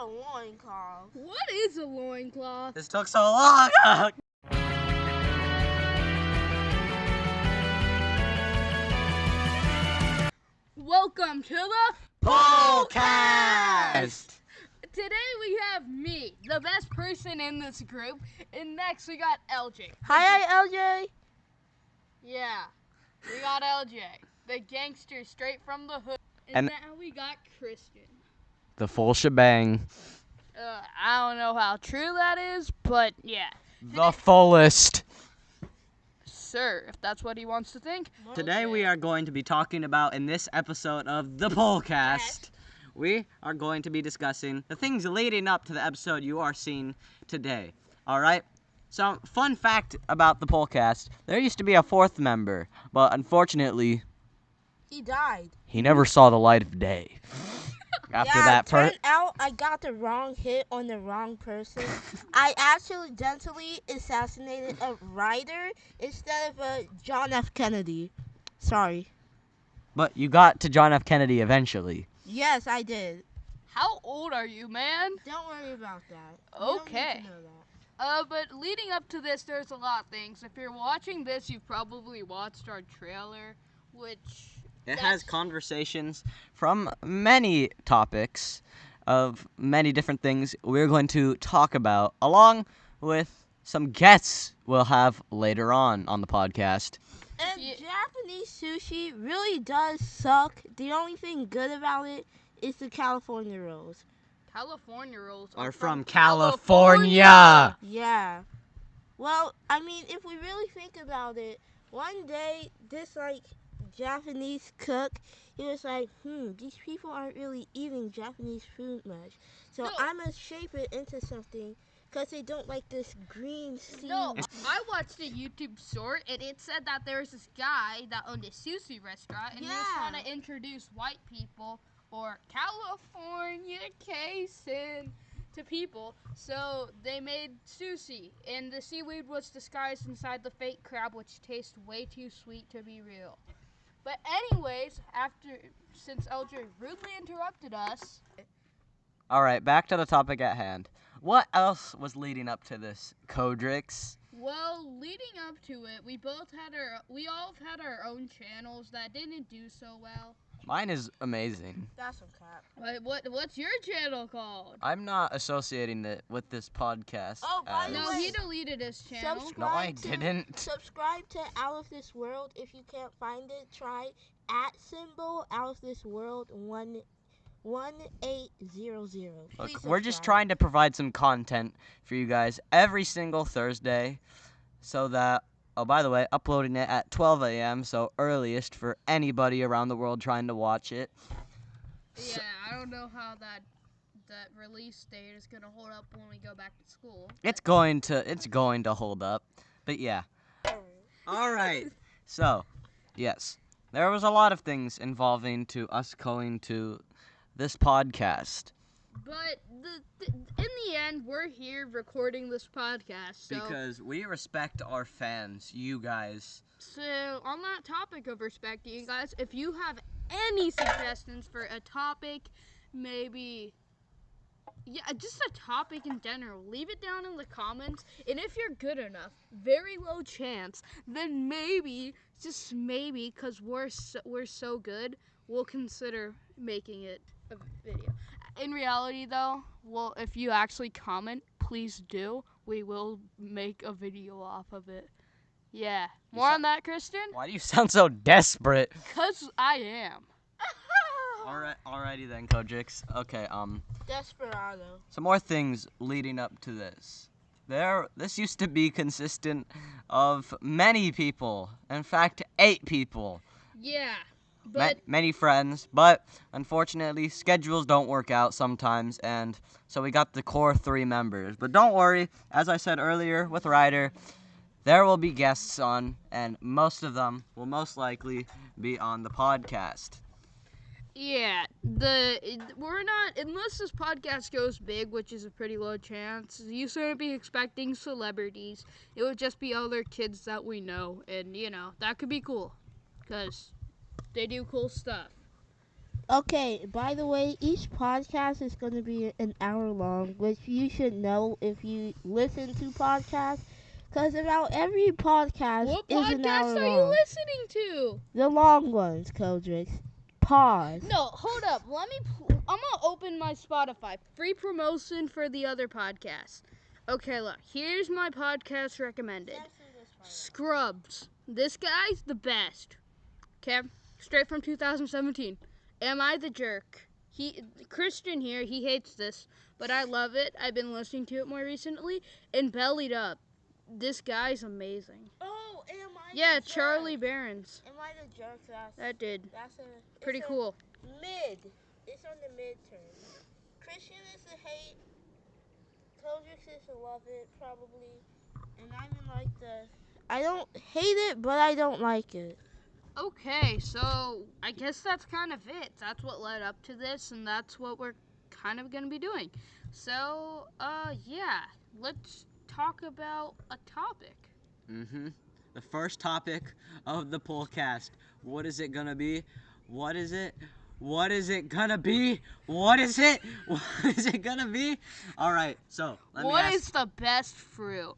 a loincloth? What is a loincloth? This took so long! Welcome to the Polecast! Today we have me, the best person in this group, and next we got LJ. Hi, LJ. Yeah, we got LJ, the gangster straight from the hood. And now we got Christian. The full shebang. I don't know how true that is, but yeah. The fullest. Sir, if that's what he wants to think. Today we are going to be talking about, in this episode of the Polecast, we are going to be discussing the things leading up to the episode you are seeing today. Alright? So, fun fact about the Polecast, there used to be a fourth member, but unfortunately, He died. he never saw the light of day. After that turned out I got the wrong hit on the wrong person. I accidentally assassinated a writer instead of John F. Kennedy. Sorry. But you got to John F. Kennedy eventually. Yes, I did. How old are you, man? Don't worry about that. Okay. You don't need to know that. But leading up to this, there's a lot of things. If you're watching this, you've probably watched our trailer, which... It has conversations from many topics of many different things we're going to talk about, along with some guests we'll have later on the podcast. And Japanese sushi really does suck. The only thing good about it is the California rolls. California rolls Are from California! Yeah. Well, I mean, if we really think about it, one day this, Japanese cook, he was like, these people aren't really eating Japanese food much. So I'm going to shape it into something because they don't like this green seaweed. No, I watched a YouTube short, and it said that there was this guy that owned a sushi restaurant, and he was trying to introduce white people or Californication to people. So they made sushi, and the seaweed was disguised inside the fake crab, which tastes way too sweet to be real. But anyways, since LJ rudely interrupted us. Alright, back to the topic at hand. What else was leading up to this, Kodrix? Well, leading up to it, we all had our own channels that didn't do so well. Mine is amazing. That's some crap. What's your channel called? I'm not associating it with this podcast. Oh, by the No, way, he deleted his channel. No, I didn't. Subscribe to Out of This World. If you can't find it, try @ Out of This World 1800. Look, we're just trying to provide some content for you guys every single Thursday, so that, oh, by the way, uploading it at 12 a.m., so earliest for anybody around the world trying to watch it. Yeah, I don't know how that release date is gonna hold up when we go back to school. It's going to hold up, but yeah. All right. So, yes, there was a lot of things involving to us going to this podcast. But in the end, we're here recording this podcast. So, Because we respect our fans, you guys. So, on that topic of respecting you guys, if you have any suggestions for a topic, maybe, just a topic in general, leave it down in the comments. And if you're good enough, very low chance, then maybe, just maybe, because we're so good, we'll consider making it a video. In reality, though, well, if you actually comment, please do. We will make a video off of it. Yeah. More on that, Kristen? Why do you sound so desperate? 'Cause I am. Alrighty then, Kodrix. Okay, Desperado. some more things leading up to this. This used to be consistent of many people. In fact, 8 people. Yeah. But Many friends, but unfortunately, schedules don't work out sometimes, and so we got the core 3 members. But don't worry, as I said earlier with Ryder, there will be guests on, and most of them will most likely be on the podcast. yeah, we're not, unless this podcast goes big, which is a pretty low chance, you shouldn't be expecting celebrities. It would just be other kids that we know, and that could be cool, because they do cool stuff. Okay, by the way, each podcast is going to be an hour long, which you should know if you listen to podcasts, because about every podcast What is an hour podcast are you long. listening to? The long ones, Kodrix. Pause. No, hold up. I'm gonna open my Spotify. Free promotion for the other podcast. Okay, look. Here's my podcast recommended. Scrubs. This guy's the best. Okay, straight from 2017. Am I the jerk? Christian here. He hates this, but I love it. I've been listening to it more recently. And Bellied Up. This guy's amazing. Oh, am I Yeah, the Charlie jerk? Barron's. Am I the jerk? That did. That's Pretty cool. Mid. It's on the midterm. Christian is a hate. Kodrix is a love it, probably. And I'm in like the. I don't hate it, but I don't like it. Okay, so I guess that's kind of it. That's what led up to this, and that's what we're kind of going to be doing. So, yeah, let's talk about a topic. The first topic of the Polecast. What is it gonna be? What is it? What is it gonna be? What is it? What is it gonna be? All right. So let me What ask. is the best fruit?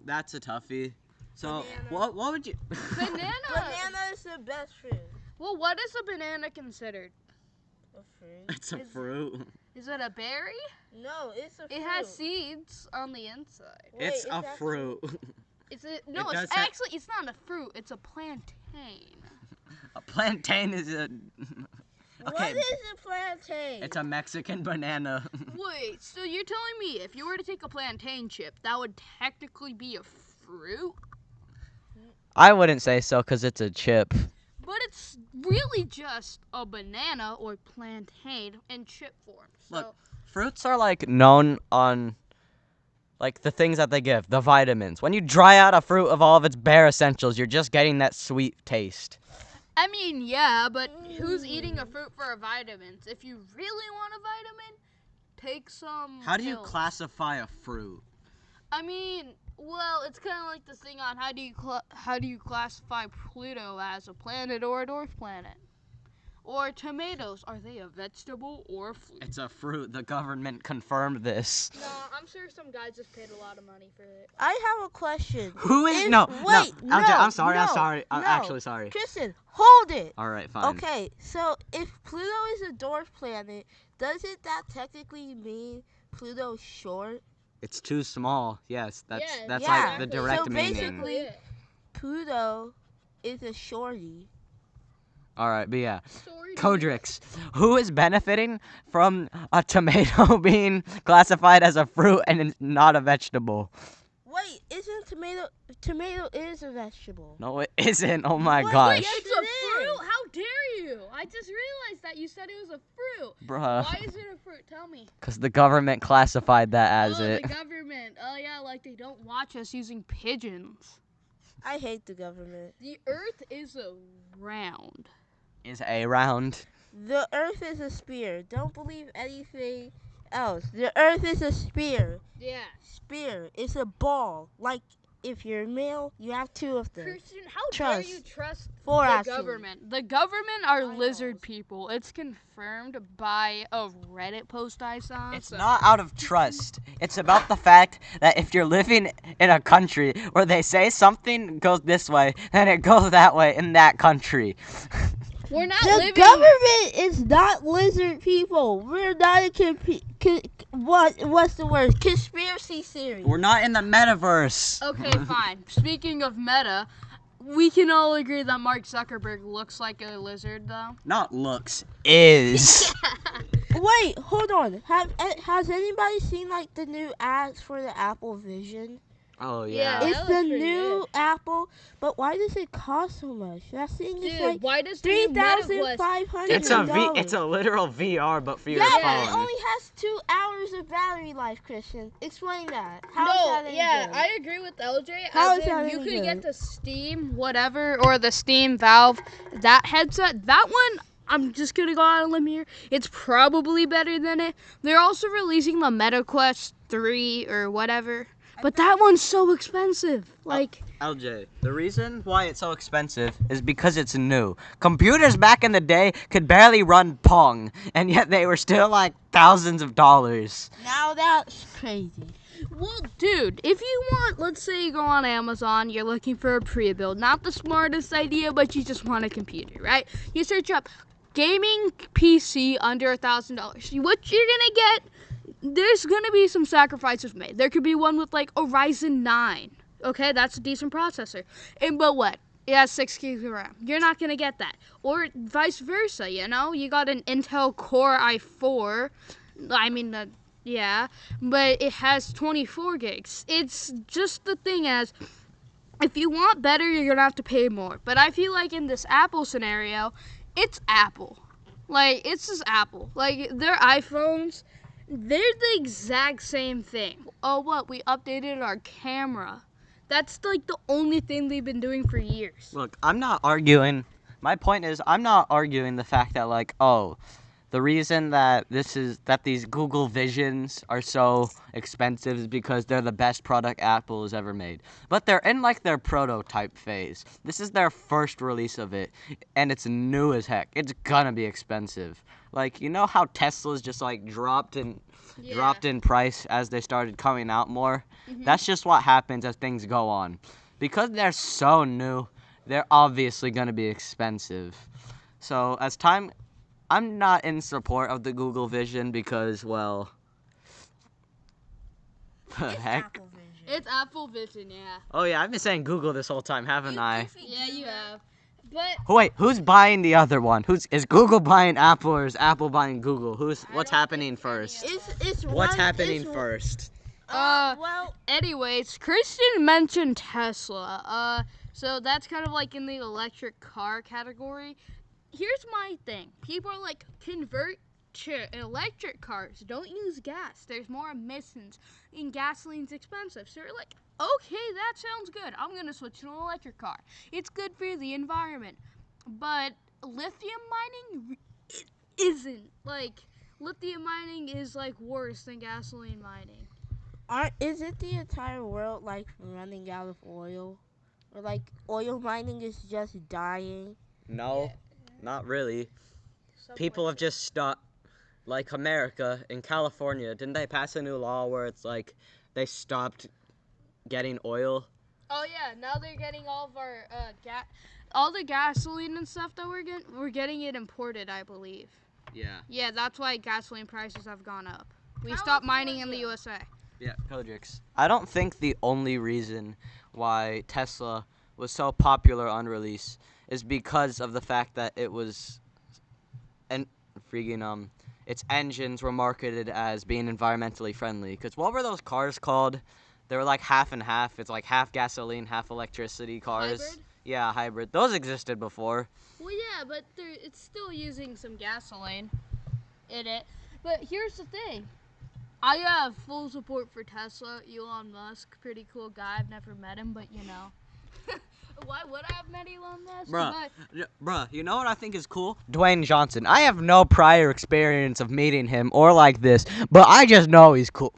That's a toughie. So Banana. what would you? Banana. Banana is the best fruit. Well, what is a banana considered? A fruit? It's a fruit. Is it a berry? No, it's a fruit. It has seeds on the inside. Wait, It's a that fruit. Is it? No, It it's does have- actually it's not a fruit. It's a plantain. A plantain is a. Okay. What is a plantain? It's a Mexican banana. Wait, so you're telling me if you were to take a plantain chip, that would technically be a fruit? I wouldn't say so because it's a chip. But it's really just a banana or plantain in chip form. So, Look. Fruits are like known on like the things that they give, the vitamins. When you dry out a fruit of all of its bare essentials, you're just getting that sweet taste. I mean, yeah, but who's eating a fruit for vitamins? If you really want a vitamin, take some How do you pills. classify a fruit? I mean, well, it's kind of like the thing on how do you classify Pluto as a planet or a dwarf planet? Or tomatoes, are they a vegetable or a fruit? It's a fruit. The government confirmed this. No, I'm sure some guys just paid a lot of money for it. I have a question. Who is If- no? wait, no. no, I'm sorry. I'm no, sorry. I'm no. actually sorry. Kristen, hold it. All right, fine. Okay, so if Pluto is a dwarf planet, doesn't that technically mean Pluto's short? It's too small. Yes, that's Yeah, that's yeah. like the direct So meaning. basically- Pluto is a shorty. All right, but yeah, Sorry. Kodrix, who is benefiting from a tomato being classified as a fruit and it's not a vegetable? Wait, isn't tomato is a vegetable? No, it isn't. Oh my Wait, gosh, yes, It's a it fruit? is. How dare you? I just realized that you said it was a fruit. bruh. Why is it a fruit? Tell me. Because the government classified that as oh, it. the government. Oh, yeah, like they don't watch us using pigeons. I hate the government. The earth is a round. Is a round. The earth is a sphere. Don't believe anything else. The earth is a sphere. Yeah. Sphere. It's a ball. Like, if you're male, you have two of them. Christian, how dare Trust. you trust Four the actually. government? The government are Eyeballs. lizard people. It's confirmed by a Reddit post I saw. It's so- not out of trust. It's about the fact that if you're living in a country where they say something goes this way, then it goes that way in that country. We're not The living. government is not lizard people. We're not a what's the word? Conspiracy theory. We're not in the metaverse. Okay, fine. Speaking of meta, we can all agree that Mark Zuckerberg looks like a lizard, though. Not looks, is. Wait, hold on. Has anybody seen like the new ads for the Apple Vision? Oh Yeah. yeah. It's that the looks pretty new Apple, but why does it cost so much? That thing is Dude, like why does the new Meta Quest? $3,500. It's a literal VR, but for your Yeah, but phone. it only has 2 hours of battery life, Christian. Explain that. How is No, that any yeah, good? I agree with LJ. How as is in that you any could get good? the Steam whatever or the Steam Valve that headset. That one, I'm just gonna go out on a limb here. It's probably better than it. They're also releasing the Meta Quest 3 or whatever. But that one's so expensive. Like, LJ, the reason why it's so expensive is because it's new. Computers back in the day could barely run Pong, and yet they were still like thousands of dollars. Now that's crazy. well, dude, if you want, let's say you go on Amazon, you're looking for a pre-build. Not the smartest idea, but you just want a computer, right? You search up gaming PC under $1,000. What you're gonna get, there's gonna be some sacrifices made. There could be one with like a Ryzen 9. Okay, that's a decent processor. But what? It has 6 gigs of RAM. You're not gonna get that. Or vice versa, you know? You got an Intel Core i4. Yeah, but it has 24 gigs. It's just the thing as, if you want better, you're gonna have to pay more. But I feel like in this Apple scenario, it's Apple. Like, it's just Apple. Like, their iPhones, they're the exact same thing. Oh, what? We updated our camera. That's like the only thing they've been doing for years. Look, I'm not arguing. My point is, I'm not arguing the fact that like, oh, the reason that these Google Visions are so expensive is because they're the best product Apple has ever made. But they're in like their prototype phase. This is their first release of it, and it's new as heck. It's gonna be expensive. Like, you know how Tesla's just like dropped in price as they started coming out more? That's just what happens as things go on. Because they're so new, they're obviously gonna be expensive. So as time I'm not in support of the Google Vision because, well, the heck? Apple Vision. It's Apple Vision, yeah. Oh yeah, I've been saying Google this whole time, haven't I? Yeah, you have. But Wait, who's buying the other one? Is Google buying Apple or is Apple buying Google? What's happening first? It's What's one- happening it's- first? Well, anyways, Christian mentioned Tesla. So that's kind of like in the electric car category. Here's my thing. People are like, convert to electric cars. Don't use gas. There's more emissions, and gasoline's expensive. So you're like, okay, that sounds good. I'm going to switch to an electric car. It's good for the environment. But lithium mining isn't. Like, lithium mining is like worse than gasoline mining. isn't the entire world like running out of oil? Or like oil mining is just dying? No, not really. People have just stopped. Like America in California, didn't they pass a new law where it's like they stopped getting oil? Oh yeah, now they're getting all of our all the gasoline and stuff that we're getting it imported, I believe. Yeah. Yeah, that's why gasoline prices have gone up. We stopped mining in the USA. Yeah, Kodrix. I don't think the only reason why Tesla was so popular on release is because of the fact that it was its engines were marketed as being environmentally friendly. Because what were those cars called? They were like half and half. It's like half gasoline, half electricity cars. Hybrid? Yeah, hybrid. Those existed before. Well, yeah, but it's still using some gasoline in it. But here's the thing. I have full support for Tesla. Elon Musk, pretty cool guy. I've never met him, but you know. Why would I have met Elon Musk? Bruh, you know what I think is cool? Dwayne Johnson. I have no prior experience of meeting him or like this, but I just know he's cool.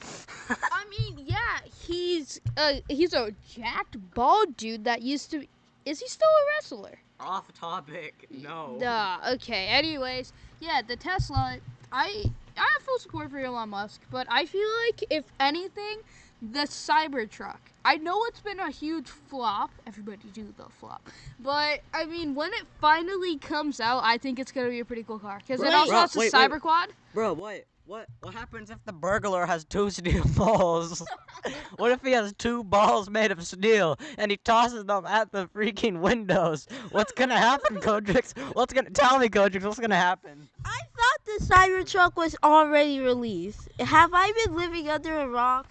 I mean, yeah, he's a jacked bald dude that used to. Is he still a wrestler? Off topic. No. Duh. Okay. Anyways, yeah, the Tesla. I have full support for Elon Musk, but I feel like if anything, the Cybertruck. I know it's been a huge flop. Everybody do the flop. But, I mean, when it finally comes out, I think it's going to be a pretty cool car. Because it also has a cyber quad. Bro, what happens if the burglar has 2 steel balls? What if he has 2 balls made of steel and he tosses them at the freaking windows? What's gonna happen, Kodrix? Tell me, Kodrix, what's gonna happen? I thought the Cybertruck was already released. Have I been living under a rock?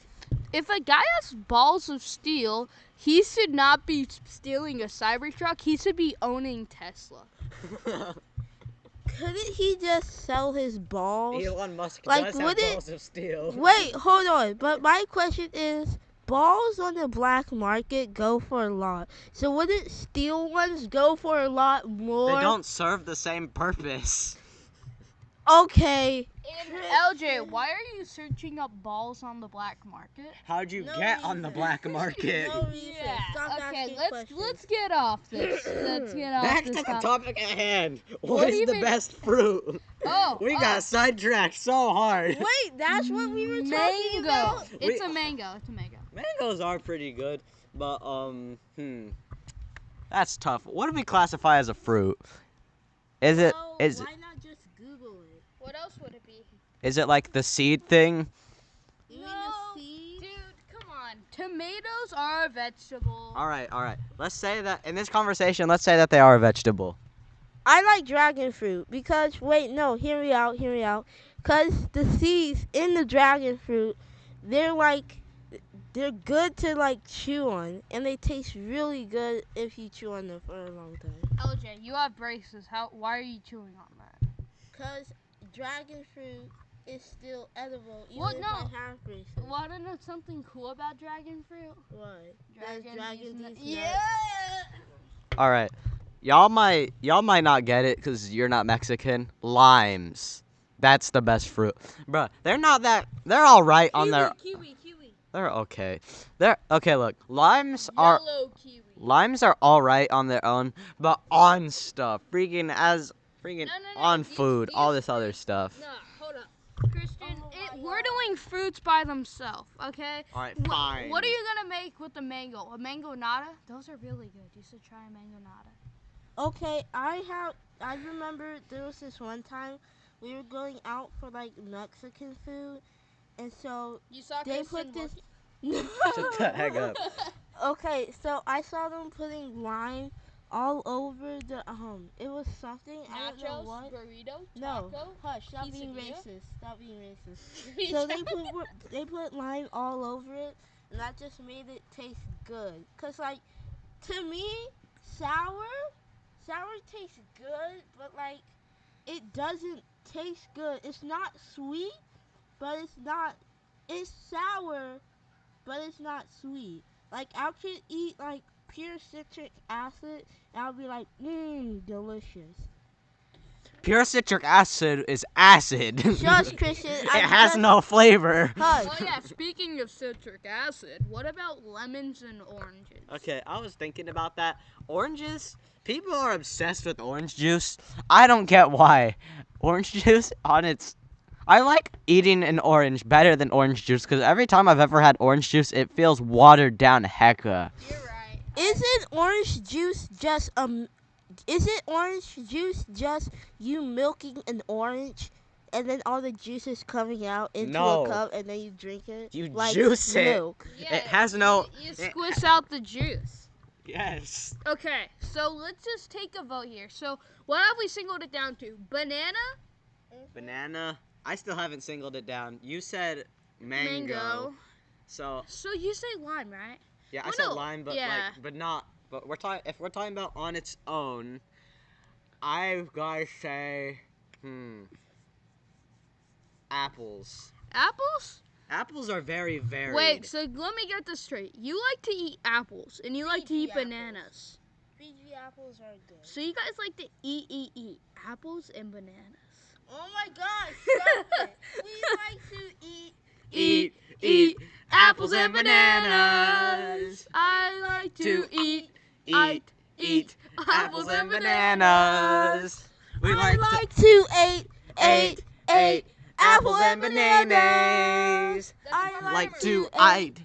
If a guy has balls of steel, he should not be stealing a Cybertruck. He should be owning Tesla. Couldn't he just sell his balls? Elon Musk Like, does would have it- balls of steel. Wait, hold on. But my question is, balls on the black market go for a lot. So wouldn't steel ones go for a lot more? They don't serve the same purpose. Okay, And LJ, why are you searching up balls on the black market? How'd you No get on the reason. black market? No reason. Stop Okay, asking let's questions. get off this. Let's get off Back this to the topic. topic at hand. What What is the even- best fruit? Oh, We got sidetracked so hard. Wait, that's what we were talking mango. about? It's a mango. It's a mango. Mangoes are pretty good, but that's tough. What do we classify as a fruit? Is it Well, is why not just Google it? What else would it be? is it like the seed thing? You mean the seed? Dude, come on. Tomatoes are a vegetable. All right. Let's say that in this conversation, let's say that they are a vegetable. I like dragon fruit because hear me out. Cause the seeds in the dragon fruit, they're good to like chew on, and they taste really good if you chew on them for a long time. LJ, you have braces. Why are you chewing on that? Cause dragon fruit is still edible even Well, if no. I have braces. Want to know something cool about dragon fruit? What? Dragon these Yeah. nuts. All right. Y'all might not get it because you're not Mexican. Limes. That's the best fruit. Bruh, they're all right on their, Kiwi. they're okay. They're, okay, look, limes are Kiwi. all right on their own, but on stuff, freaking No, on food, all this other stuff. No, hold up. Christian, we're doing fruits by themselves, okay? All right, Wh- fine. What are you going to make with the mango? A mango nata? Those are really good. You should try a mango nata. Okay, I remember there was this one time we were going out for like Mexican food, and so You saw they Christian put this. Shut the heck up. Okay, so I saw them putting lime all over the it was something I don't know Nachos, what. burrito, No, taco, hush! Stop being quesadilla? racist. Stop being racist. So they put lime all over it, and that just made it taste good. Cause like to me, sour tastes good, but like it doesn't taste good. It's not sweet, but it's sour, but it's not sweet. Like I could eat like pure citric acid, and I'll be like, delicious. Pure citric acid is acid. Shush, Christian. It has no flavor. Hush. Oh yeah, speaking of citric acid, what about lemons and oranges? Okay, I was thinking about that. Oranges, people are obsessed with orange juice. I don't get why. Orange juice I like eating an orange better than orange juice because every time I've ever had orange juice, it feels watered down hecka. You're right. Isn't orange juice just you milking an orange and then all the juice is coming out into No. a cup and then you drink it? You like juice it. milk. Yeah, It has no- You squish out the juice. Yes. Okay, so let's just take a vote here. So what have we singled it down to? Banana? Banana. I still haven't singled it down. You said mango. So So you say lime, right? yeah, I Well, said no, lime, but yeah. But if we're talking about on its own, I've gotta say, apples. Apples? Apples are very varied. Wait, so let me get this straight. You like to eat apples, and you like to eat Fiji bananas. Fiji apples are good. So you guys like to eat apples and bananas. Oh my gosh, stop it. We like to Eat apples and bananas. I like to eat apples and bananas. We I like to eat apples and bananas. I Like to eat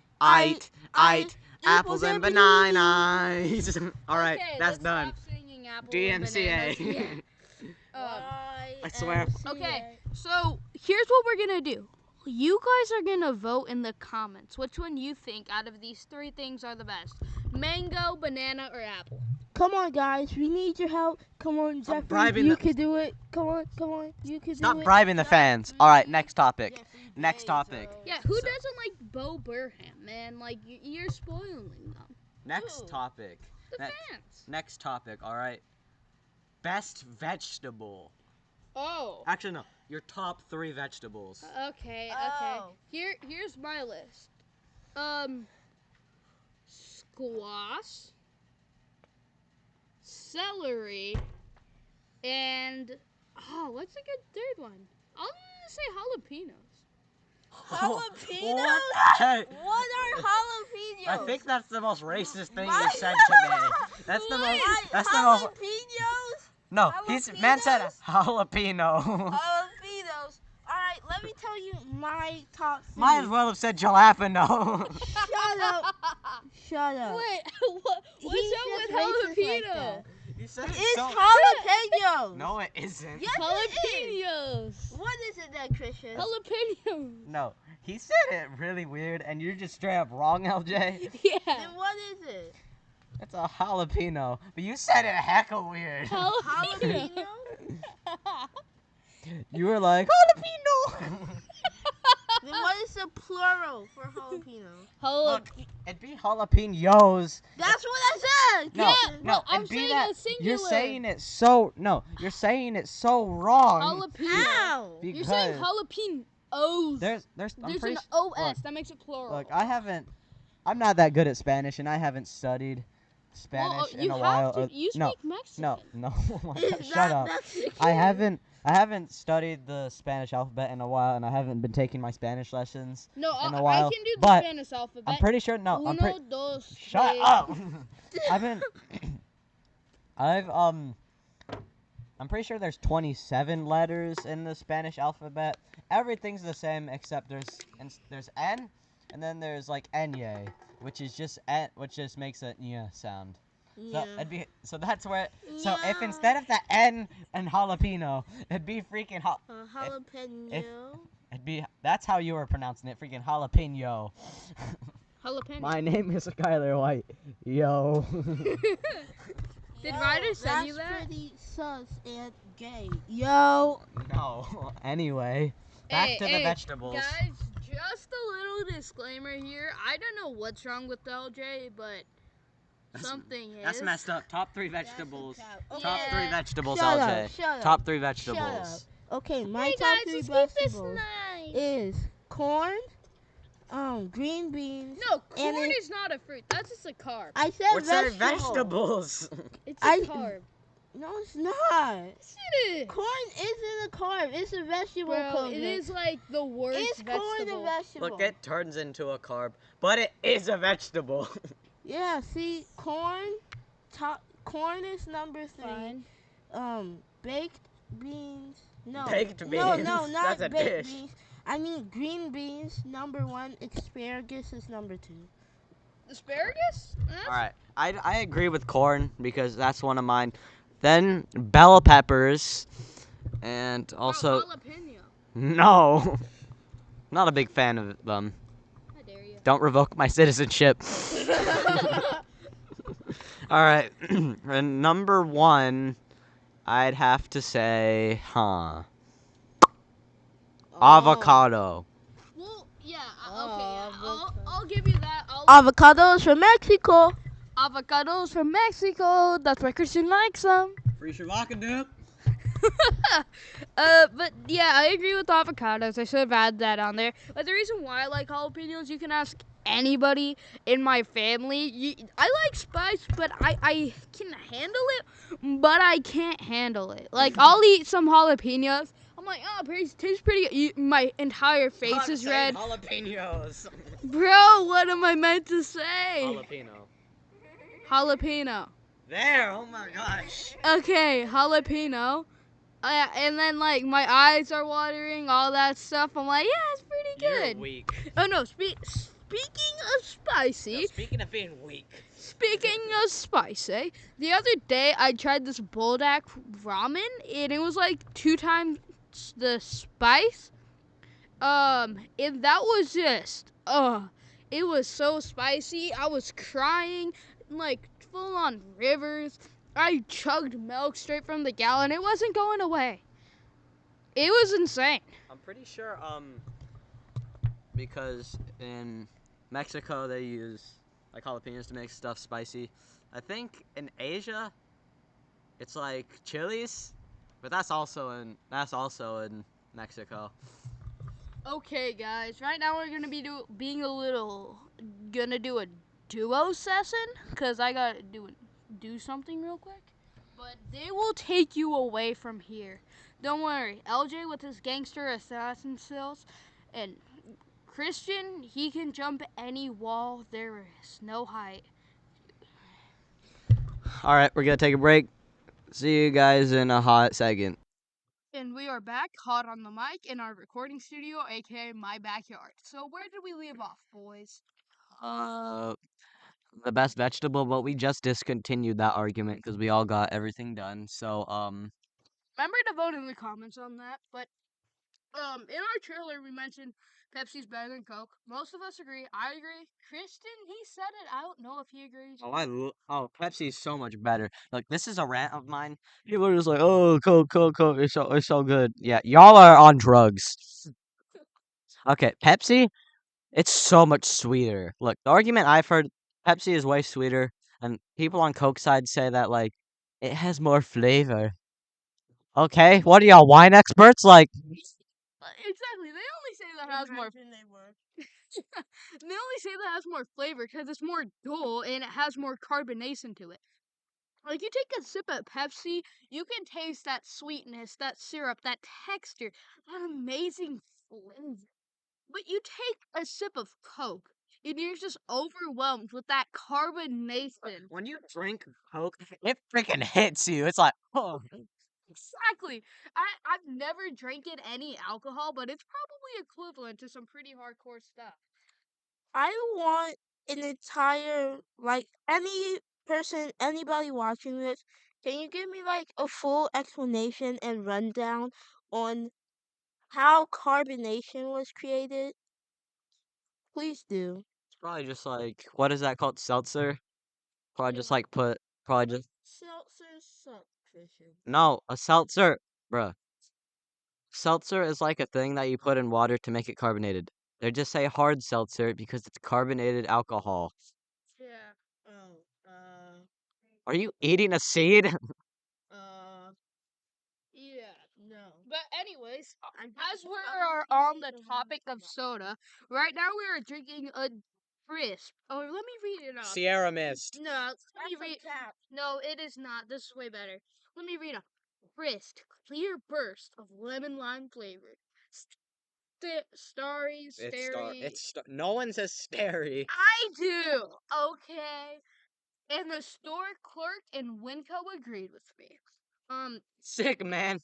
apples and bananas. All right, Okay, that's let's done. Stop singing apples DMCA. And bananas. I swear. Okay, so here's what we're gonna do. You guys are gonna vote in the comments which one you think out of these three things are the best: mango, banana, or apple. Come on, guys, we need your help. Come on, Stop Jeffrey, bribing you the- can do it. Come on, you can do Stop it. bribing the fans. All right, next topic. Yes, we Next did, topic. so- Yeah, who So- doesn't like Bo Burham, man? Like you're spoiling them. Next Ooh. topic. The Ne- fans. Next topic. All right. Best vegetable. Oh. Actually, no. Your top 3 vegetables. Okay. Oh. Here's my list. Squash, celery, and what's a good third one? just say jalapenos. Jalapenos? What the heck? What are jalapenos? I think that's the most racist thing My- you said today. That's the most. That's the most. Jalapenos? No, man said Jalapenos? jalapeno. Jalapenos. Alright, let me tell you my top 3. Might as well have said jalapeno. Shut up. Shut up. Wait, what's He's up just with racist like jalapeno? that. You said It's jalapenos. No, it isn't. Yes, it Jalapenos. is. What is it then, Christian? Jalapenos. No, he said it really weird, and you're just straight up wrong, LJ. Yeah. Then what is it? It's a jalapeno, but you said it hecka weird. Jalapeno. Jalapeno? You were like jalapeno. Then what is the plural for jalapeno? Look, it'd be jalapenos. That's what I said. No, Yeah, no, well, I'm it'd be saying that. a singular. You're saying it so wrong. Jalapeno. How? You're saying Because jalapenos. there's I'm There's pretty an s- OS. look, That makes it plural. Look, I'm not that good at Spanish, and I haven't studied Spanish in you a have while. to. You speak no, Mexican. no, oh my God, Is shut that up. Mexican? I haven't studied the Spanish alphabet in a while, and I haven't been taking my Spanish lessons No, in a I while. can do the but Spanish alphabet. I'm pretty sure. No, I'm pretty. Uno, dos, Shut tres. up. I've been. I'm pretty sure there's 27 letters in the Spanish alphabet. Everything's the same except there's N, and then there's like Enye, which is just which just makes a nya sound. Yeah. So that's where. So if Yeah. instead of the N and jalapeno, it'd be freaking Jalapeno. That's how you were pronouncing it, freaking jalapeno. Jalapeno. My name is Skylar White. Yo. Did Ryder send you That's that? pretty sus and gay. Yo. No. Anyway, back to the vegetables. Guys, just a little disclaimer here. I don't know what's wrong with LJ, but something is. That's messed up. Top 3 vegetables. Okay. Top 3 Yeah. vegetables, Shut LJ. up, shut up, Top 3 Shut up. vegetables. Okay, my Hey top guys, 3 let's keep this vegetables nice. is corn, green beans. No, and corn it- is not a fruit. That's just a carb. I said What's that vegetable. vegetables? It's a I- carb. No, it's not. Yes, it is. Corn isn't a carb. It's a vegetable. Bro, Conan. it is like the worst Is corn a vegetable. vegetable? Look, it turns into a carb, but it is a vegetable. Yeah, see, corn is number 3. Fine. Baked beans. No. Baked No, beans? no, not That's a baked dish. beans. I mean green beans, number 1. Asparagus is number 2. Asparagus? All right, I agree with corn because that's one of mine. Then bell peppers, and also jalapeno. no, not a big fan of them. How dare you? Don't revoke my citizenship. All right, and number 1, I'd have to say, avocado. Well, yeah, Oh, okay, yeah. avocado. I'll give you that. Avocados from Mexico. Avocados from Mexico. That's why Christian likes them. Free Shavaka But yeah, I agree with avocados. I should have added that on there. But the reason why I like jalapenos, you can ask anybody in my family. I like spice, but I can handle it, but I can't handle it. Like, I'll eat some jalapenos. I'm like, oh, tastes pretty good. My entire face is red. Jalapenos. Bro, what am I meant to say? Jalapeno. Jalapeno. There. Oh my gosh. Okay, jalapeno. And then, like, my eyes are watering, all that stuff. I'm like, yeah, it's pretty good. You're weak. Oh, no, speaking of spicy, No, speaking of being weak. speaking of spicy, the other day I tried this buldak ramen, and it was like 2 times the spice. And that was just, it was so spicy. I was crying, like, full on rivers. I chugged milk straight from the gallon. It wasn't going away. It was insane. I'm pretty sure, because in Mexico they use like jalapenos to make stuff spicy. I think in Asia it's like chilies, but that's also in Mexico. Okay, guys. Right now we're gonna be gonna do a duo session, cause I gotta do something real quick. But they will take you away from here. Don't worry, LJ with his gangster assassin skills, and Christian, he can jump any wall. There is no height. All right, we're gonna take a break. See you guys in a hot second. And we are back, hot on the mic, in our recording studio, aka my backyard. So where did we leave off, boys? Uh, the best vegetable, but we just discontinued that argument because we all got everything done. So, Remember to vote in the comments on that. But in our trailer we mentioned Pepsi's better than Coke. Most of us agree. I agree. Kristen, he said it. I don't know if he agrees. Pepsi's so much better. Look, this is a rant of mine. People are just like, oh, Coke, Coke, Coke, it's so good. Yeah, y'all are on drugs. Okay, Pepsi, it's so much sweeter. Look, the argument I've heard, Pepsi is way sweeter, and people on Coke side say that like it has more flavor. Okay, what are y'all wine experts? Like, Exactly. They only say that has more. They were. They only say that has more flavor because it's more dull and it has more carbonation to it. Like you take a sip of Pepsi, you can taste that sweetness, that syrup, that texture, that amazing flavor. But you take a sip of Coke, and you're just overwhelmed with that carbonation. when you drink Coke, it freaking hits you. It's like, oh, Exactly. I've never drank in any alcohol, but it's probably equivalent to some pretty hardcore stuff. I want an entire, like, any person, anybody watching this, can you give me like a full explanation and rundown on how carbonation was created? Please do. it's probably just like, what is that called? Seltzer? Probably just like probably just, Seltzer suck, Christian. no, a seltzer. Bruh. Seltzer is like a thing that you put in water to make it carbonated. They just say hard seltzer because it's carbonated alcohol. Yeah. Oh, Are you eating a seed? uh, yeah, no. But anyways, as we are on the topic of soda, right now we are drinking a crisp. Oh, let me read it off. Sierra Mist. No, let me That's read. a cap. No, it is not. This is way better. Let me read a crisp, clear burst of lemon lime flavor. Starry. No one says starry. I do. Okay. And the store clerk in Winco agreed with me. Um. Sick, man.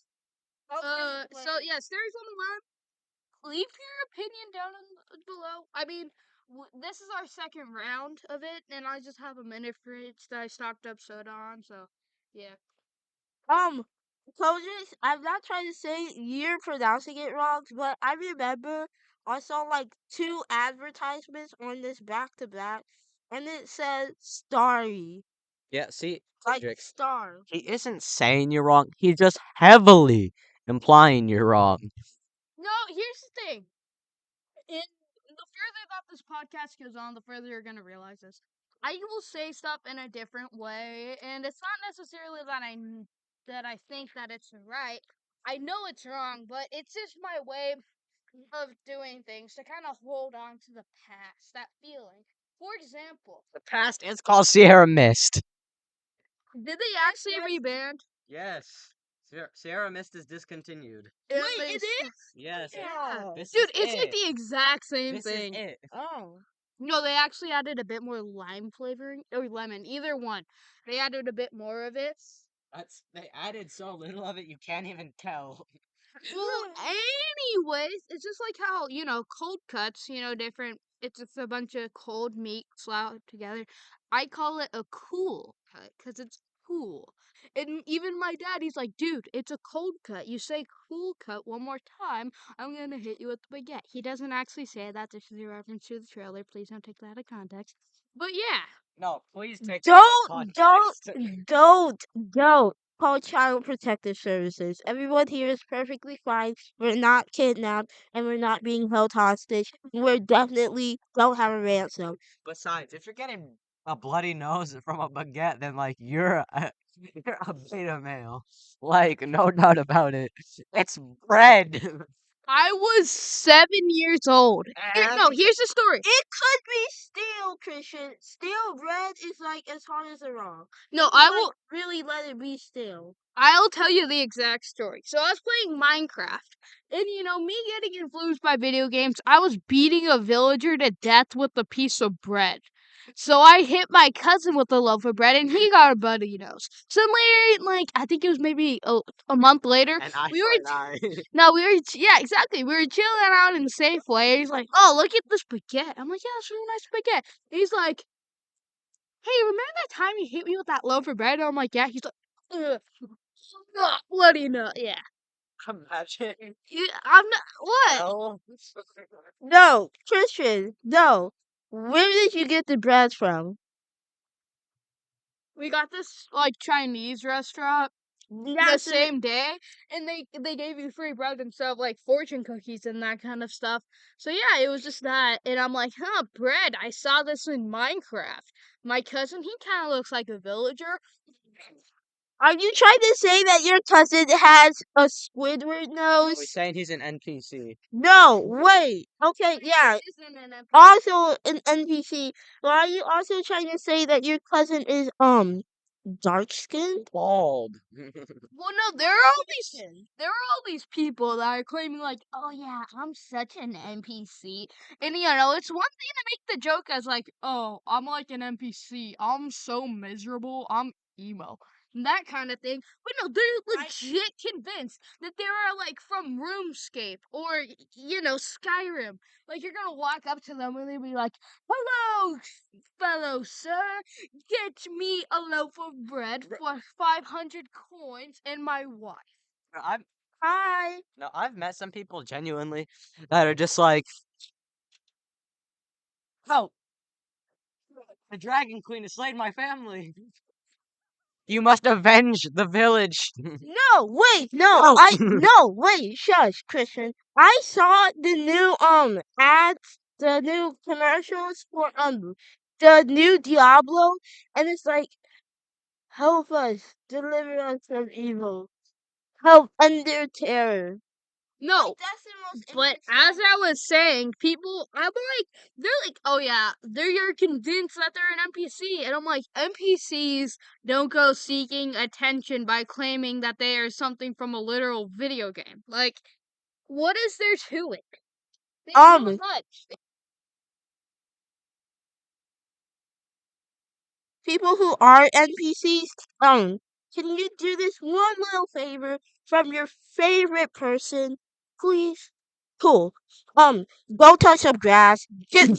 So yeah, Starry's lemon lime. Leave your opinion down below. I mean, this is our second round of it, and I just have a minute fridge that I stocked up soda on. So yeah. Um, Closures, I'm not trying to say you're pronouncing it wrong, but I remember I saw like two advertisements on this back to back, and it said Starry, Yeah, see, like Cedric, star. he isn't saying you're wrong. He's just heavily implying you're wrong. No, here's the thing. And the further that this podcast goes on, the further you're gonna realize this. I will say stuff in a different way, and it's not necessarily that I think that it's right. I know it's wrong, but it's just my way of doing things to kind of hold on to the past, that feeling. For example, The past is called Sierra Mist. did they actually reband? Yes. Sierra Mist is discontinued. And Wait, they it is? Yes. Yeah. Oh. This Dude, is it's like it. the exact same This thing. is it. Oh. No, they actually added a bit more lime flavoring or lemon, either one. They added a bit more of it. They added so little of it you can't even tell. Well, anyways, it's just like how, cold cuts, different. It's just a bunch of cold meat slapped together. I call it a cool cut because it's cool. And even my dad, he's like, dude, it's a cold cut. You say cool cut one more time, I'm going to hit you with the baguette. He doesn't actually say that. This is a reference to the trailer. Please don't take that out of context. But yeah. No, please take that out of Don't, context. don't call Child Protective Services. Everyone here is perfectly fine. We're not kidnapped and we're not being held hostage. We're definitely don't have a ransom. Besides, if you're getting a bloody nose from a baguette, then like you're a beta male. Like, no doubt about it. It's bread. I was 7 years old. No, here's the story. It could be steel, Christian. Steel bread is like as hard as a rock. No, You I can, like, will. really let it be steel. I'll tell you the exact story. So I was playing Minecraft, and me getting influenced by video games, I was beating a villager to death with a piece of bread. So I hit my cousin with a loaf of bread, and he got a bloody nose. So later, like I think it was maybe a month later, And I we for were an eye. no, we were yeah, exactly. We were chilling out in Safeway. He's like, "Oh, look at the spaghetti." I'm like, "Yeah, it's really nice spaghetti." He's like, "Hey, remember that time you hit me with that loaf of bread?" And I'm like, "Yeah." He's like, "Ugh, bloody nose." Yeah. Imagine. I'm not. What? Hell. No, Christian, no. Where did you get the bread from? We got this like Chinese restaurant the That's it. same day, and they gave you free bread and stuff like fortune cookies and that kind of stuff. So yeah, it was just that, and I'm like, huh, bread. I saw this in Minecraft. My cousin, he kind of looks like a villager. Are you trying to say that your cousin has a Squidward Are we nose? saying he's an NPC? No, wait. Okay, yeah. Isn't an MP. Also an NPC. But are you also trying to say that your cousin is dark skinned? Bald. Well, no, there are all these people that are claiming like, oh yeah, I'm such an NPC, and it's one thing to make the joke as like, oh, I'm like an NPC, I'm so miserable, I'm emo, and that kind of thing. But no, they're legit convinced that they are like from RuneScape or Skyrim. Like you're gonna walk up to them and they'll be like, hello, fellow sir. Get me a loaf of bread for 500 coins and my wife. I've Hi. no, I've met some people genuinely that are just like, oh, the Dragon Queen has slain my family. You must avenge the village. No, wait, Oh. no, wait, shush, Christian. I saw the new ads, the new commercials for the new Diablo, and it's like, help us, deliver us from evil, help under terror. No, That's the most but interesting. as I was saying, people, they're like, oh yeah, you're convinced that they're an NPC. And I'm like, NPCs don't go seeking attention by claiming that they are something from a literal video game. Like, what is there to it? There's not Um, much. people who are NPCs, can you do this one little favor from your favorite person, please? Cool. Go touch some grass. Get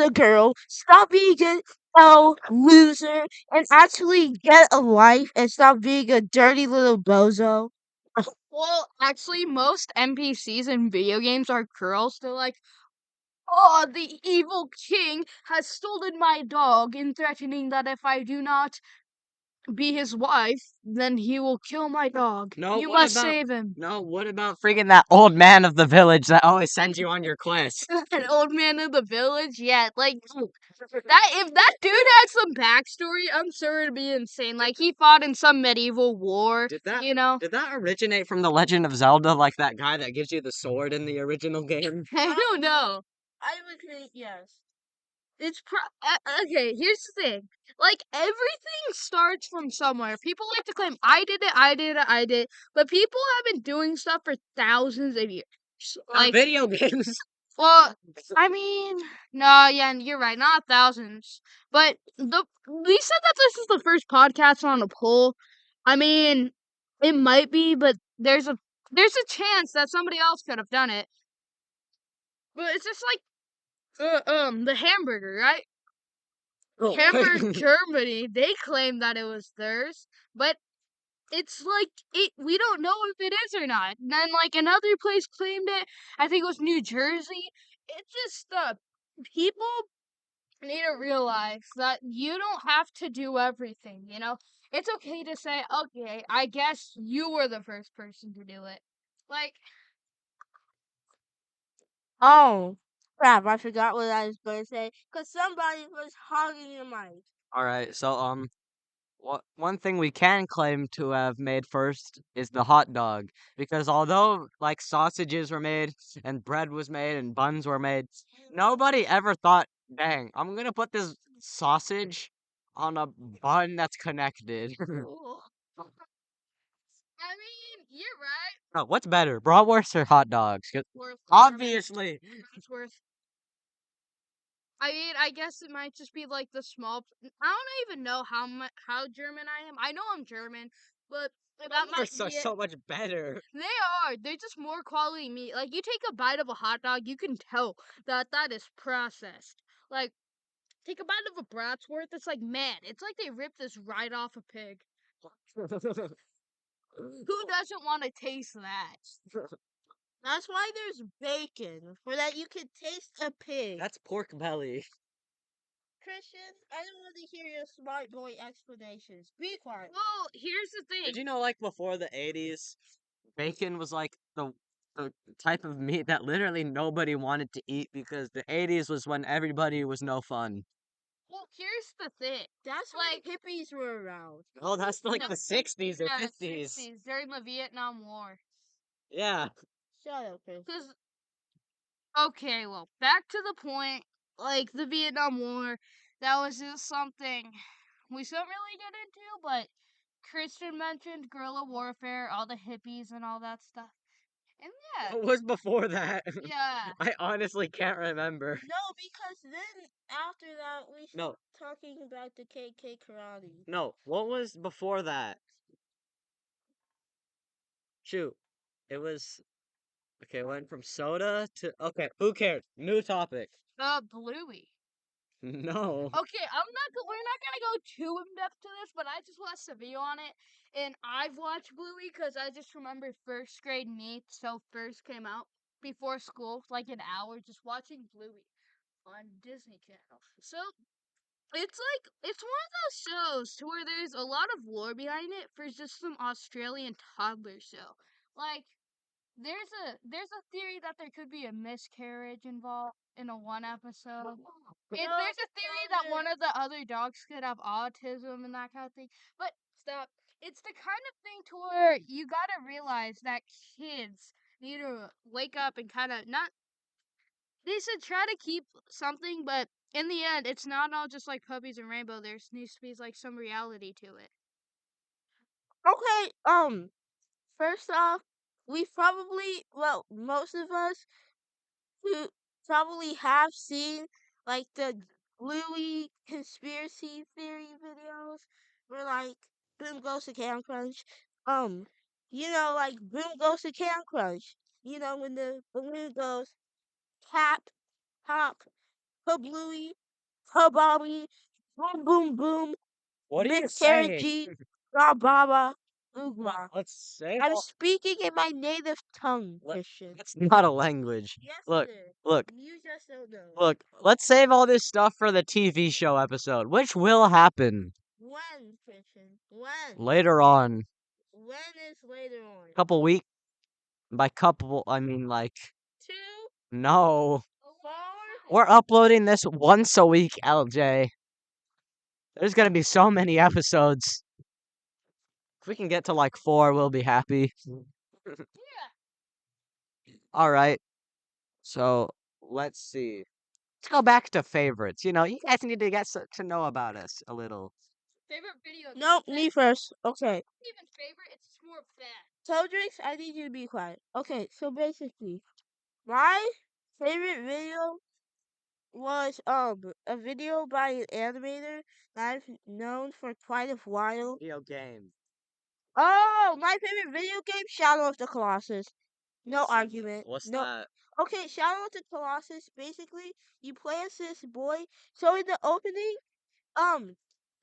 a girl. Stop being a loser and actually get a life and stop being a dirty little bozo. Well, actually, most NPCs in video games are girls. They're like, oh, the evil king has stolen my dog and threatening that if I do not be his wife, then he will kill my dog. No, You what must about save him. no? What about freaking that old man of the village that always sends you on your quest? An old man of the village? Yeah, like that if that dude had some backstory, I'm sure it'd be insane. Like he fought in some medieval war, Did that you know? did that originate from the Legend of Zelda, like that guy that gives you the sword in the original game? I don't know. I would think yes. It's okay. Here's the thing. Like everything starts from somewhere. People like to claim I did it, I did it, I did it, but people have been doing stuff for thousands of years. Not Like, video games. well, I mean, no, yeah, you're right, not thousands, but we said that this is the first podcast on a poll. I mean, it might be, but there's a chance that somebody else could have done it. But it's just like the hamburger, right? Oh. Hamburg, Germany, they claim that it was theirs, but it's like we don't know if it is or not. And then like another place claimed it. I think it was New Jersey. It's just people need to realize that you don't have to do everything, It's okay to say, okay, I guess you were the first person to do it. Like, Oh, crap, I forgot what I was going to say. Because somebody was hogging the mic. All right, so One thing we can claim to have made first is the hot dog, because although like sausages were made and bread was made and buns were made, nobody ever thought, "Dang, I'm gonna put this sausage on a bun that's connected." I mean, you're right. Oh, what's better, bratwurst or hot dogs? 'Cause Worth obviously, It's worth. I mean, I guess it might just be like the small. I don't even know how German I am. I know I'm German, but that might bratwursts are be it. so much better. They are. They're just more quality meat. Like you take a bite of a hot dog, you can tell that is processed. Like take a bite of a bratwurst, it's like man, it's like they ripped this right off a pig. Who doesn't want to taste that? That's why there's bacon, for that you can taste a pig. That's pork belly. Christian, I don't want to hear your smart boy explanations. Be quiet. Well, here's the thing. Did you know, like before the '80s, bacon was like the type of meat that literally nobody wanted to eat because the '80s was when everybody was no fun. Well, here's the thing. That's like when hippies were around. Oh, that's like No, the '60s or yeah, '50s. 60s during the Vietnam War. Yeah. Shut up, Chris. Cause okay, well, back to the point. Like the Vietnam War, that was just something we shouldn't really get into. But Christian mentioned guerrilla warfare, all the hippies and all that stuff. And yeah, What was before that? yeah. I honestly can't remember. No, because then after that we No, started talking about the KK karate. no. What was before that? Shoot. It was okay, went from soda to okay, who cares? New topic. Bluey. No. Okay, we're not gonna go too in depth to this, but I just watched a video on it, and I've watched Bluey because I just remember first grade me, so first came out before school, like an hour, just watching Bluey on Disney Channel. So it's one of those shows to where there's a lot of lore behind it for just some Australian toddler show. Like there's a theory that there could be a miscarriage involved in a one episode. There's a theory that one of the other dogs could have autism and that kind of thing. But stop. It's the kind of thing to where you gotta realize that kids need to wake up and kind of not. They should try to keep something, but in the end, it's not all just like puppies and rainbow. There needs to be like some reality to it. Okay, first off, most of us who probably have seen like the Bluey conspiracy theory videos where like Boom goes to Can Crunch. Like Boom goes to Can Crunch. When the balloon goes tap, pop, Bluey, Bobby, boom, boom, boom, What are you Miss Karen saying? G, Ga Baba, Oogla. Let's say I'm speaking in my native tongue, Let- Christian. That's not a language. Yes, Look, it is. look, You just don't know. look. Let's save all this stuff for the TV show episode, which will happen When, Christian? When? later on. When is later on? Couple weeks. By couple, I mean like 2, no. 4? We're uploading this once a week, LJ. There's gonna be so many episodes. If we can get to like 4, we'll be happy. Yeah. All right. So let's see. Let's go back to favorites. You guys need to get to know about us a little. Favorite video? No, me first. Okay. Even favorite, it's just more bad. Todrix, I need you to be quiet. Okay, so basically, my favorite video was a video by an animator that I've known for quite a while. Video game. Oh, my favorite video game, Shadow of the Colossus. No argument. What's No. that? Okay, Shadow of the Colossus. Basically, you play as this boy. So in the opening,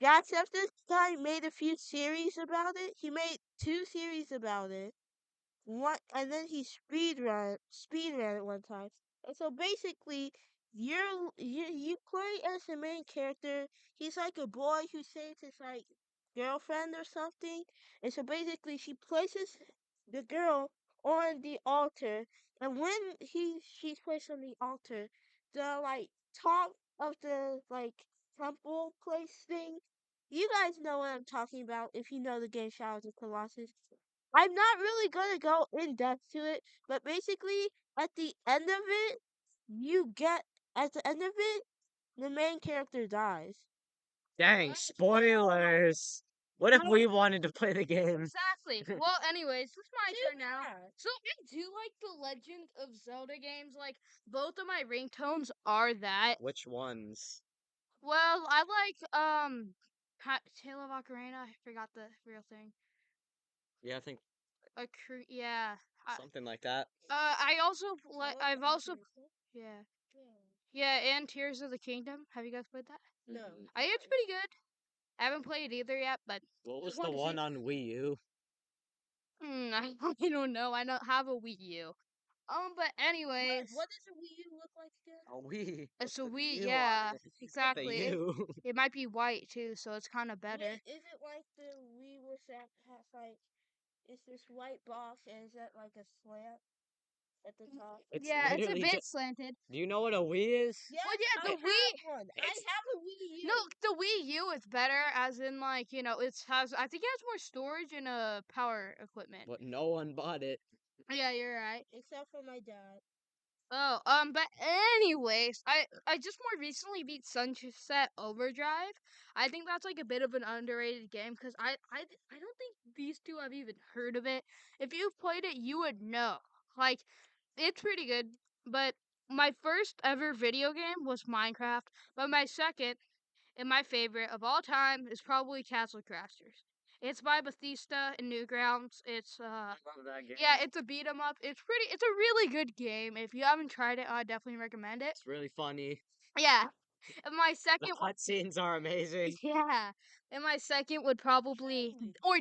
Jacksepticeye guy made a few series about it. He made 2 series about it. One, and then he speed ran it one time. And so basically, you play as the main character. He's like a boy who saves his like girlfriend or something. And so basically, she places the girl on the altar. And when she's placed on the altar, the like top of the like temple place thing, You guys know what I'm talking about if you know the game Shadow of the Colossus. I'm not really gonna go in depth to it, but basically at the end of it, you get at the end of it, the main character dies. Dang, spoilers. What if we wanted to play the game? Exactly. Well, anyways, this is my turn now. Yeah. So I do like the Legend of Zelda games. Like both of my ringtones are that. Which ones? Well, I like Tale of Ocarina. I forgot the real thing. Yeah, I think Yeah. something like that. I also I've also yeah. Yeah, and Tears of the Kingdom. Have you guys played that? No. I hear it's pretty good. I haven't played either yet, but What was just the want to one see. on Wii U? I don't know. I don't have a Wii U. But anyways, What does a Wii U look like again? A Wii. it's a With the Wii. U on Yeah, it. With the exactly. U. It might be white too, so it's kind of better. Wait, is it like the Wii was that has like it's this white box and is that like a slant at the top? It's Yeah, it's a literally bit just. slanted. Do you know what a Wii is? Yes, Well, yeah, I the Wii. have one. I have a Wii U. No, the Wii U is better, as in like it has. I think it has more storage and power equipment. But no one bought it. Yeah, you're right. Except for my dad. Oh, but anyways, I just more recently beat Sunset Overdrive. I think that's like a bit of an underrated game because I don't think these two have even heard of it. If you've played it, you would know. Like, it's pretty good. But my first ever video game was Minecraft. But my second and my favorite of all time is probably Castle Crashers. It's by Bethesda and Newgrounds. It's Love that game. yeah, it's a beat 'em up. It's a really good game. If you haven't tried it, I definitely recommend it. It's really funny. Yeah. And my The second cutscenes are amazing. yeah. And my second would probably or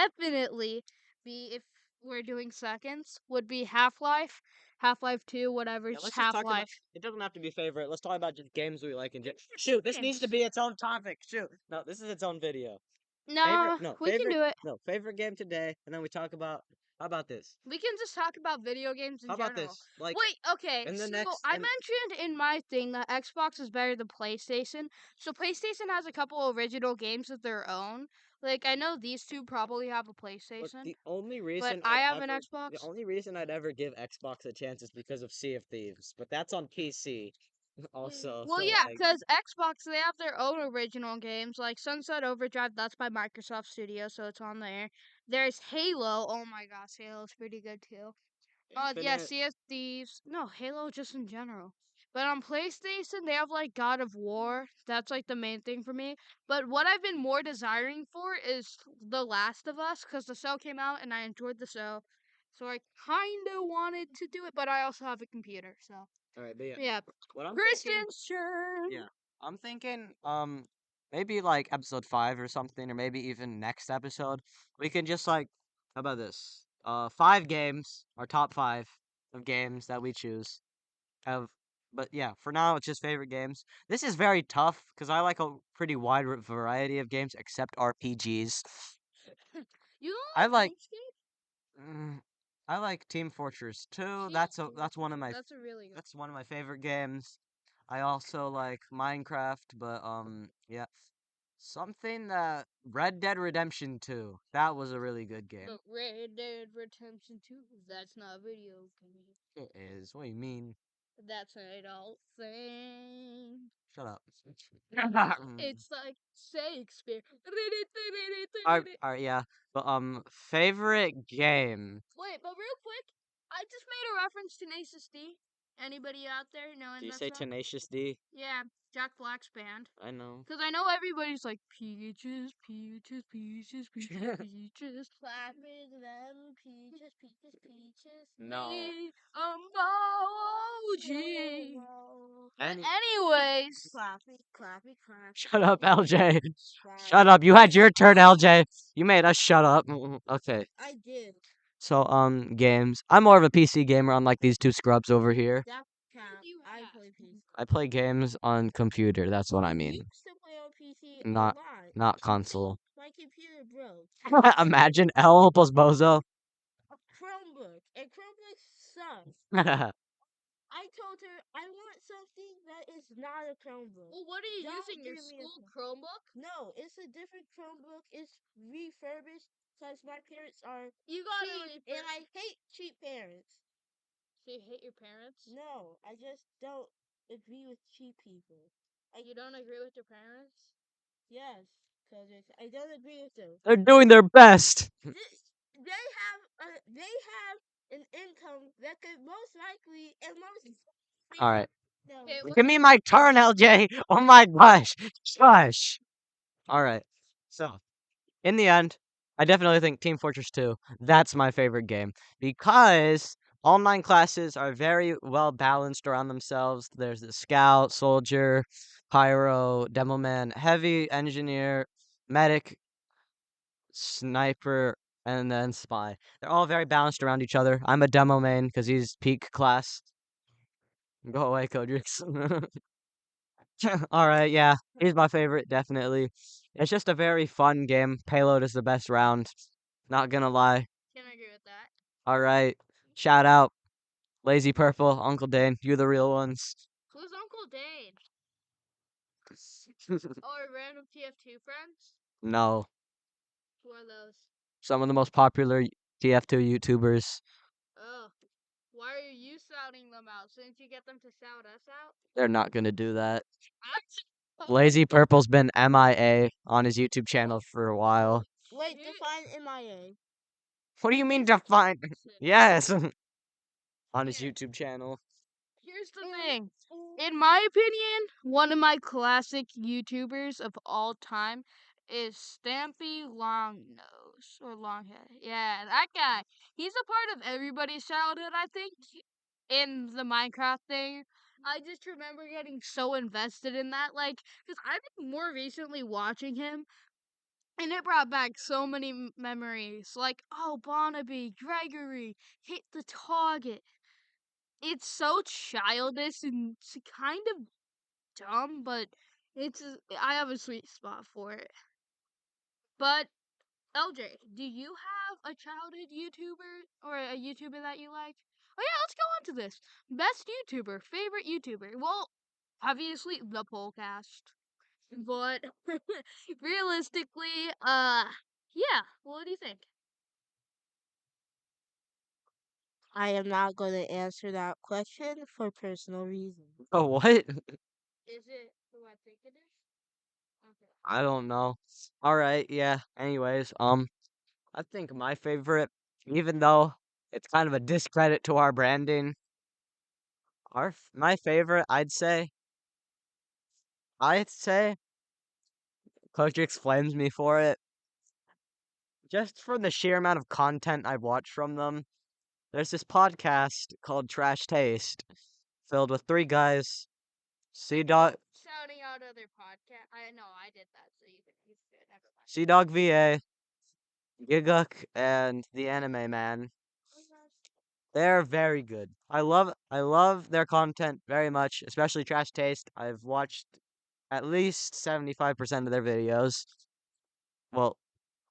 definitely be if we're doing seconds would be Half-Life, Half-Life 2, whatever, Yeah, just let's just talk about. Half-Life. It doesn't have to be favorite. Let's talk about just games we like and just. Shoot, this needs to be its own topic. Shoot, no, this is its own video. Favorite? No, No, we can favorite. do it. No, favorite game today, and then we talk about. How about this? We can just talk about video games in How about general. this? Like Wait, okay. in the So next. I mentioned in my thing that Xbox is better than PlayStation. So PlayStation has a couple original games of their own. Like I know these two probably have a Look, PlayStation, the only but reason I I'd have an ever. The Xbox. only reason I'd ever give Xbox a chance is because of Sea of Thieves, but that's on PC. Also, Well, so yeah, like. because Xbox they have their own original games like Sunset Overdrive. That's by Microsoft Studio, so it's on there. There's Halo. Oh my gosh, Halo's pretty good too. Yeah, Infinite. Sea of Thieves. No, Halo just in general. But on PlayStation, they have like God of War. That's like the main thing for me. But what I've been more desiring for is The Last of Us because the show came out and I enjoyed the show. So I kind of wanted to do it, but I also have a computer. So All right, but yeah. yeah, What I'm thinking. Christian's turn. Yeah. I'm thinking maybe like episode 5 or something, or maybe even next episode. We can just like how about this? 5 games, our top 5 of games that we choose. Have but yeah, for now it's just favorite games. This is very tough because I like a pretty wide variety of games except RPGs. You I don't like like RuneScape? mm, I like Team Fortress 2. Team That's one of my That's a really good. that's one of my favorite games. I also like Minecraft, but yeah. Something that Red Dead Redemption 2. That was a really good game. But Red Dead Redemption 2, that's not a video game. It is. What do you mean? That's an adult thing. Shut up. It's like Shakespeare. Alright, yeah. But favorite game. Wait, but real quick, I just made a reference to Tenacious D. Anybody out there knowing Do you that say song? Tenacious D? Yeah, Jack Black's band. I know. Because I know everybody's like, peaches, peaches, peaches, peaches, peaches. Clapping them peaches, peaches, peaches. No. Me, emoji. But Any- anyways, Clappy, clappy, clappy. Shut up, LJ. Clappy. Shut up. You had your turn, LJ. You made us shut up. Okay. I did. So, games. I'm more of a PC gamer, unlike these two scrubs over here. That count. you I have? play PC. I play games on computer. That's what I I mean. used to play on PC Not, a lot. not console. My computer broke. Imagine El plus Bozo. A Chromebook. And Chromebooks suck. I told her I want something that is not a Chromebook. Well, what are you Don't using? Your give me a school Chromebook? No, it's a different Chromebook. It's refurbished because my parents are You gotta cheap, and I hate cheap parents. So you hate your parents? No, I just don't agree with cheap people. You don't agree with your parents? Yes, because I don't agree with them. They're doing their best. They have an income that could most likely and most. All right. No. Okay, Give me my turn, LJ. Oh my gosh. Shush. All right. So, in the end, I definitely think Team Fortress 2, that's my favorite game because all 9 classes are very well balanced around themselves. There's the scout, soldier, pyro, demo man, heavy, engineer, medic, sniper, and then spy. They're all very balanced around each other. I'm a demo main because he's peak class. Go away, Codrix. All right, yeah, he's my favorite, definitely. It's just a very fun game. Payload is the best round. Not gonna lie. can I agree with that? All right, shout out, Lazy Purple, Uncle Dane. You the real ones. Who's Uncle Dane? Or random TF2 friends? No, Who are those? some of the most popular TF2 YouTubers. Oh. Why are you shouting them out? Shouldn't you get them to shout us out? They're not gonna do that. Lazy Purple's been MIA on his YouTube channel for a while. Wait, define MIA. What do you mean define? Yes, on his Yeah. YouTube channel. Here's the thing. In my opinion, one of my classic YouTubers of all time is Stampy Longnose or Longhead. Yeah, that guy. He's a part of everybody's childhood, I think, in the Minecraft thing. I just remember getting so invested in that, like, because I've been more recently watching him, and it brought back so many memories. Like, oh, Barnaby, Gregory, hit the target. It's so childish and it's kind of dumb, but I have a sweet spot for it. But LJ, do you have a childhood YouTuber or a YouTuber that you like? Oh yeah, let's go on to this. Best YouTuber, favorite YouTuber. Well, obviously the Polecast. But realistically, yeah, what do you think? I am not going to answer that question for personal reasons. Oh, what? Is it who I think it is? Okay. I don't know. All right, yeah. Anyways, I think my favorite, even though it's kind of a discredit to our branding, my favorite, I'd say, Coach explains me for it. Just for the sheer amount of content I've watched from them. There's this podcast called Trash Taste, filled with 3 guys. Sea Dog, Shouting out other podcast. I know I did that, so you could never mind. Sea Dog VA, Giguk, and the Anime Man. They're very good. I love their content very much, especially Trash Taste. I've watched at least 75% of their videos. Well,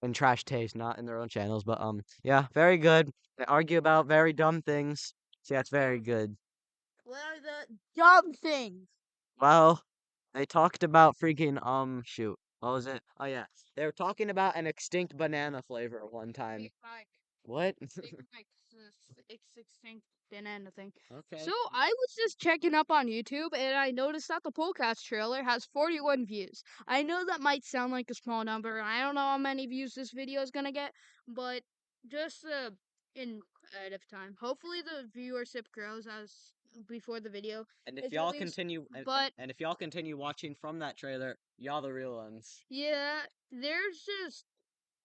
in Trash Taste, not in their own channels, but yeah, very good. They argue about very dumb things. So that's very good. What are the dumb things? Well, they talked about freaking shoot. What was it? Oh yeah. They were talking about an extinct banana flavor one time. Big Mike. What? Big Mike's extinct banana thing. Okay. So I was just checking up on YouTube and I noticed that the Polecast trailer has 41 views. I know that might sound like a small number. I don't know how many views this video is gonna get, but just in ahead of time. Hopefully the viewership grows as before the video. And if It's y'all at least- continue but and if y'all continue watching from that trailer, y'all the real ones. yeah, there's just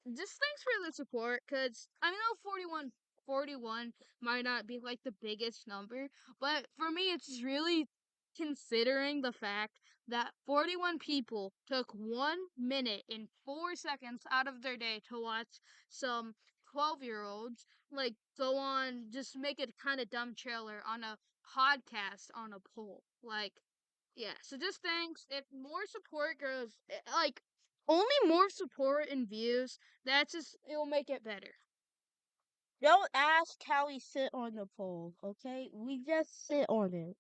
thanks for the support, because I know 41 might not be like the biggest number, but for me it's really considering the fact that 41 people took 1 minute and 4 seconds out of their day to watch some 12-year-olds like go on just make a kind of dumb trailer on a podcast on a poll. Like, yeah, so just thanks. If more support goes, like, only more support and views, it'll make it better. Don't ask how we sit on the pole, okay? We just sit on it.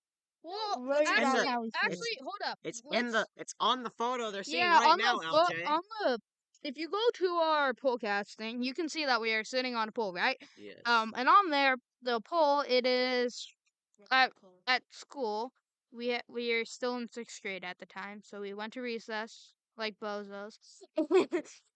Well, Worried about actually, how he feels. hold up. It's Let's, it's on the photo they're seeing yeah, right on now, the LJ. on the. If you go to our Polecast thing, you can see that we are sitting on a pole, right? Yes. And on there, the pole, it is at at school. We are still in 6th grade at the time, so we went to recess like bozos.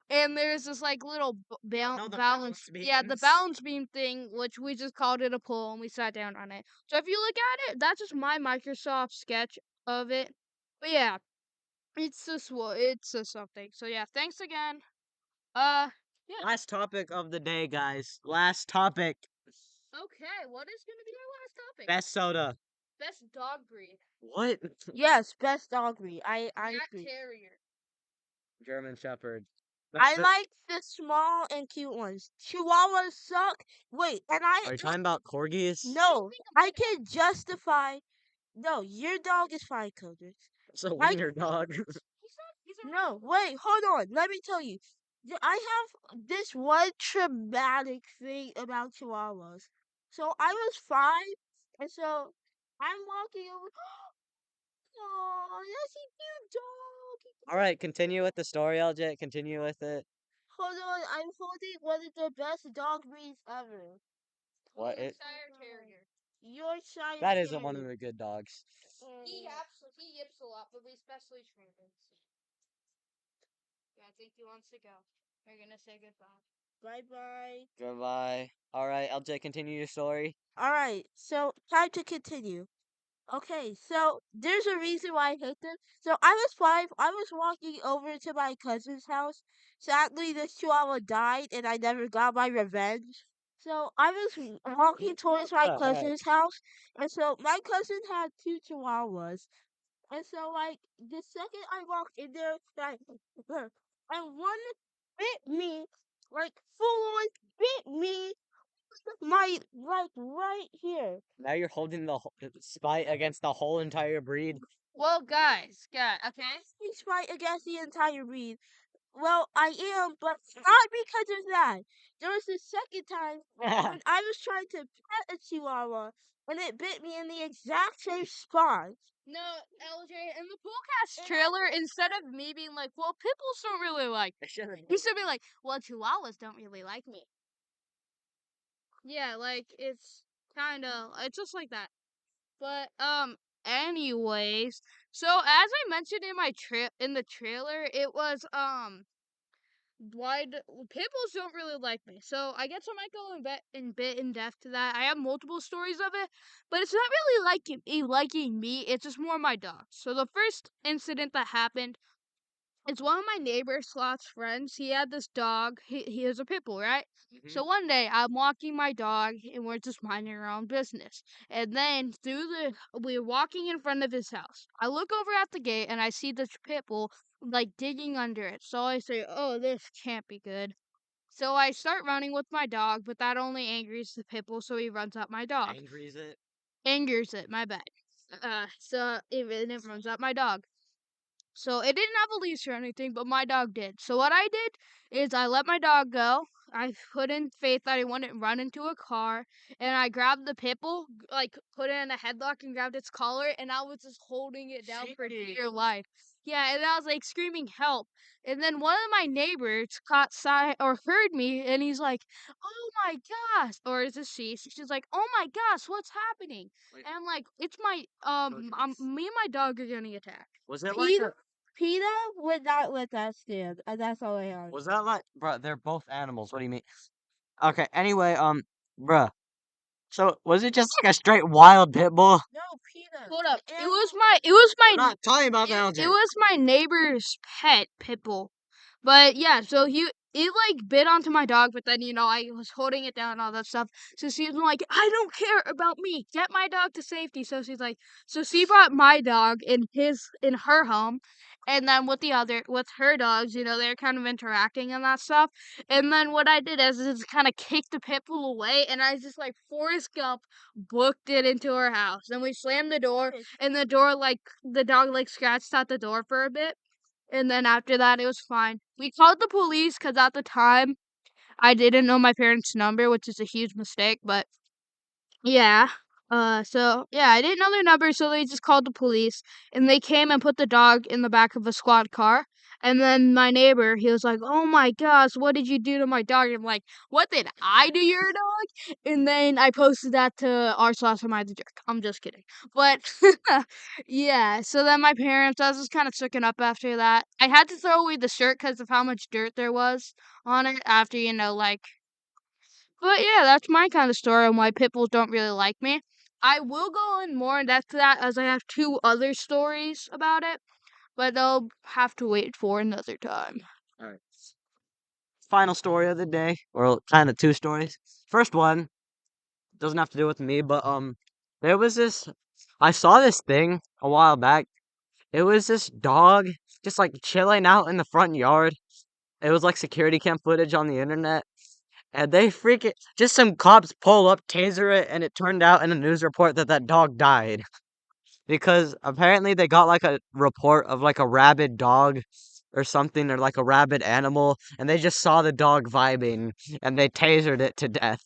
And there's this like little No, the balance, yeah, the beams. balance beam thing, which we just called it a pole, and we sat down on it. So if you look at it, that's just my Microsoft sketch of it. But yeah, it's just it's just something. So yeah, thanks again. Yeah. Last topic of the day, guys. Last topic. Okay, what is gonna be our last topic? Best soda. Best dog breed. What? Yes, best dog breed. I Jack agree. Terrier. German Shepherd. I like the small and cute ones. Chihuahuas suck. Wait, and Are you talking about corgis? no, I can justify. No, your dog is fine, Codrix. It's a I wiener dog. no, wait, hold on. Let me tell you. I have this one traumatic thing about Chihuahuas. So I was 5, and so I'm walking over. Oh, that's a cute dog. All right, continue with the story, LJ. Continue with it. Hold on, I'm holding one of the best dog breeds ever. What? Yorkshire Terrier. Yorkshire That isn't one of Terrier. the good dogs. He yips a lot, but we specially train him. Yeah, I think he wants to go. We're gonna say goodbye. Bye bye. Goodbye. All right, LJ, continue your story. Alright, so time to continue. Okay, so there's a reason why I hate them. So I was 5, I was walking over to my cousin's house. Sadly, this chihuahua died and I never got my revenge. So I was walking towards my Alright. cousin's house, and so my cousin had 2 chihuahuas. And so, like, the second I walked in there, like, and one bit me, like, full on bit me, my, like, right here. Now you're holding the spite against the whole entire breed. Well, guys, okay. He's fight against the entire breed. Well, I am, but not because of that. There was the second time when I was trying to pet a chihuahua, and it bit me in the exact same spot. No, LJ, in the Polecast trailer, instead of me being like, well, pit bulls don't really like me, he should be like, well, chihuahuas don't really like me. Yeah, like, it's it's just like that. But, anyways, so as I mentioned in in the trailer, it was, why pit bulls don't really like me. So I guess I might go in bit in depth to that. I have multiple stories of it, but it's not really liking me. It's just more my dog. So the first incident that happened, it's one of my neighbor Slot's friends. He had this dog. He has a pit bull, right? So one day I'm walking my dog and we're just minding our own business. And then we're walking in front of his house. I look over at the gate and I see this pit bull like digging under it. So I say, "Oh, this can't be good." So I start running with my dog, but that only angers the pit bull, so he runs at my dog. Angries it. Angers it, my bad. So it runs at my dog. So it didn't have a leash or anything, but my dog did. So what I did is I let my dog go. I put in faith that he wouldn't run into a car, and I grabbed the pit bull, like put it in a headlock and grabbed its collar, and I was just holding it down for dear life. Yeah, and I was like screaming help. And then one of my neighbors caught sight or heard me, and he's like, "Oh my gosh!" Or is it she? She's like, "Oh my gosh, what's happening?" Wait. And I'm like, "It's my me and my dog are getting attacked." Was it Pete, PETA would not let that stand, and that's all I have. Was that like, bruh? They're both animals. What do you mean? Okay. Anyway, bruh. So was it just like a straight wild pit bull? No, PETA. Hold up. And It was I'm my not talking about the it LJ. was my neighbor's pet pit bull. But yeah, so it like bit onto my dog, but then I was holding it down and all that stuff. So she was like, "I don't care about me. Get my dog to safety." So she's like, so she brought my dog in her home, and then with her dogs, they're kind of interacting and that stuff. And then what I did is kind of kicked the pit bull away, and I just like Forrest Gump booked it into her house. And we slammed the door, and the dog like scratched at the door for a bit. And then after that, it was fine. We called the police because at the time, I didn't know my parents' number, which is a huge mistake. But yeah. So yeah, I didn't know their number, so they just called the police, and they came and put the dog in the back of a squad car. And then my neighbor, he was like, "Oh my gosh, what did you do to my dog?" I'm like, "What did I do to your dog?" And then I posted that to r/am I the jerk. I'm just kidding, but yeah. So then my parents, I was just kind of shooken up after that. I had to throw away the shirt because of how much dirt there was on it after like. But yeah, that's my kind of story on why pit bulls don't really like me. I will go in more in depth to that as I have two other stories about it, but they'll have to wait for another time. All right. Final story of the day, or kind of two stories. First one doesn't have to do with me, but there was this. I saw this thing a while back. It was this dog just like chilling out in the front yard. It was like security cam footage on the internet. And they freaking just some cops pull up, taser it, and it turned out in a news report that that dog died because apparently they got like a report of like a rabid dog or something, or like a rabid animal, and they just saw the dog vibing and they tasered it to death.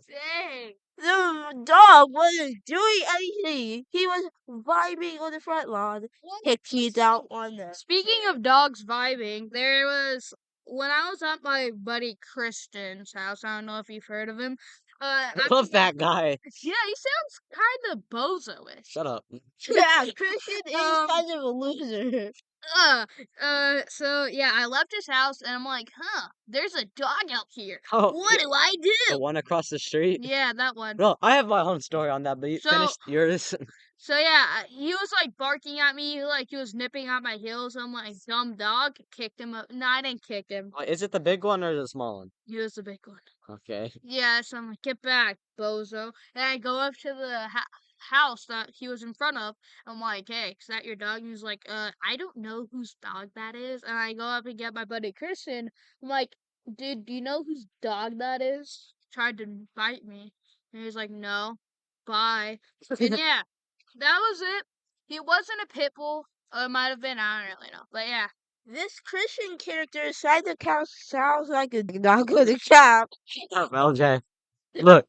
Dang. The dog wasn't doing anything. He was vibing on the front lawn. His teeth out on the. Speaking of dogs vibing, there was when I was at my buddy Christian's house. I don't know if you've heard of him. I love that guy. Yeah, he sounds kind of bozo-ish. Shut up. Yeah, Christian is Um, kind of a loser. uh, so yeah, I left his house and I'm like, there's a dog out here. Oh, What do I the do? one across the street. Yeah, that one. No, I have my own story on that, but you So- finished yours. So yeah, he was like barking at me, like he was nipping at my heels. I'm like, dumb dog, kicked him up. No, I didn't kick him. Is it the big one or the small one? He was the big one. Okay. Yeah, so I'm like, get back, bozo. And I go up to the house that he was in front of. I'm like, hey, is that your dog? And he's like, I don't know whose dog that is. And I go up and get my buddy Christian. I'm like, dude, do you know whose dog that is? Tried to bite me. And he's like, no, bye. And yeah, that was it. He wasn't a pit bull. Or it might have been, I don't really know. But yeah. This Christian character inside the couch sounds like a dog with a cap. LJ. Look,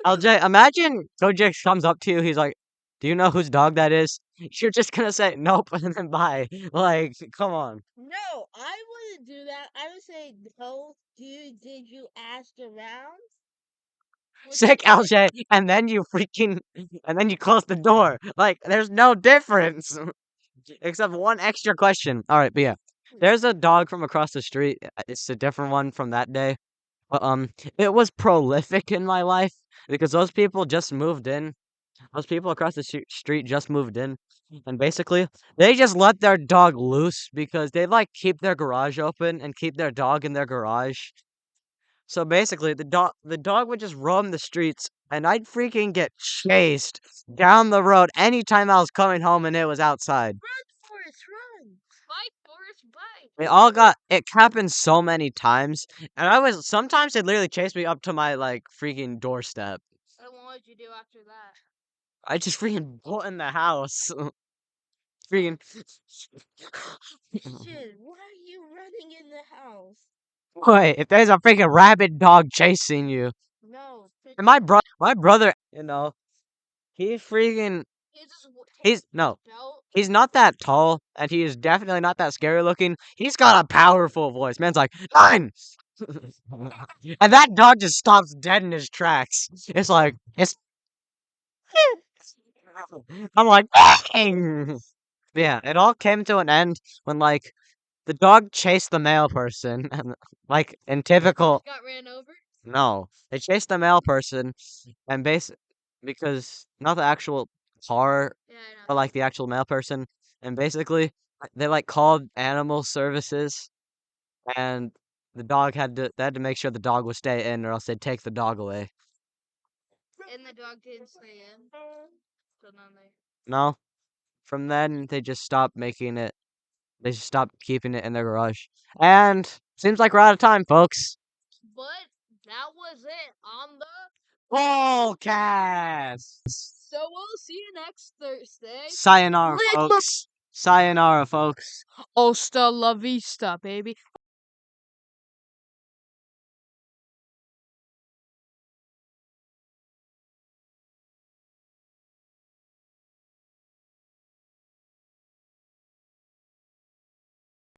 LJ, imagine Kojak comes up to you, he's like, do you know whose dog that is? You're just gonna say nope and then bye. Like, come on. No, I wouldn't do that. I would say, no, dude, did you ask around? Sick LJ, and then you freaking and then you close the door. Like, there's no difference. Except one extra question. Alright, but yeah. There's a dog from across the street. It's a different one from that day. But it was prolific in my life because those people just moved in. Those people across the street just moved in, and basically they just let their dog loose because they like keep their garage open and keep their dog in their garage. So basically, the dog would just roam the streets, and I'd freaking get chased down the road anytime I was coming home and it was outside. Run, Forrest, run! Bike, Forrest, bike. It happened so many times, and sometimes they'd literally chase me up to my like freaking doorstep. And what would you do after that? I just freaking bolt in the house. Freaking. Christian, why are you running in the house? Wait, if there's a freaking rabid dog chasing you, No, and my brother, he freaking, He just he's no, belt. he's not that tall, and he is definitely not that scary looking. He's got a powerful voice. Man's like, nine, and that dog just stops dead in his tracks. It's like it's. I'm like, dang. Yeah, it all came to an end when like the dog chased the male person, and like in typical. Got ran over. No, they chased the male person, and because not the actual car, Yeah, I know. but like the actual male person, and basically they like called animal services, and they had to make sure the dog would stay in, or else they'd take the dog away. And the dog didn't stay in. So then they. No, from then they just stopped making it. They just stopped keeping it in their garage, and seems like we're out of time, folks. But that was it on the. Polecast. So we'll see you next Thursday. Sayonara, Lick my- folks. Sayonara, folks. Hasta la vista, baby.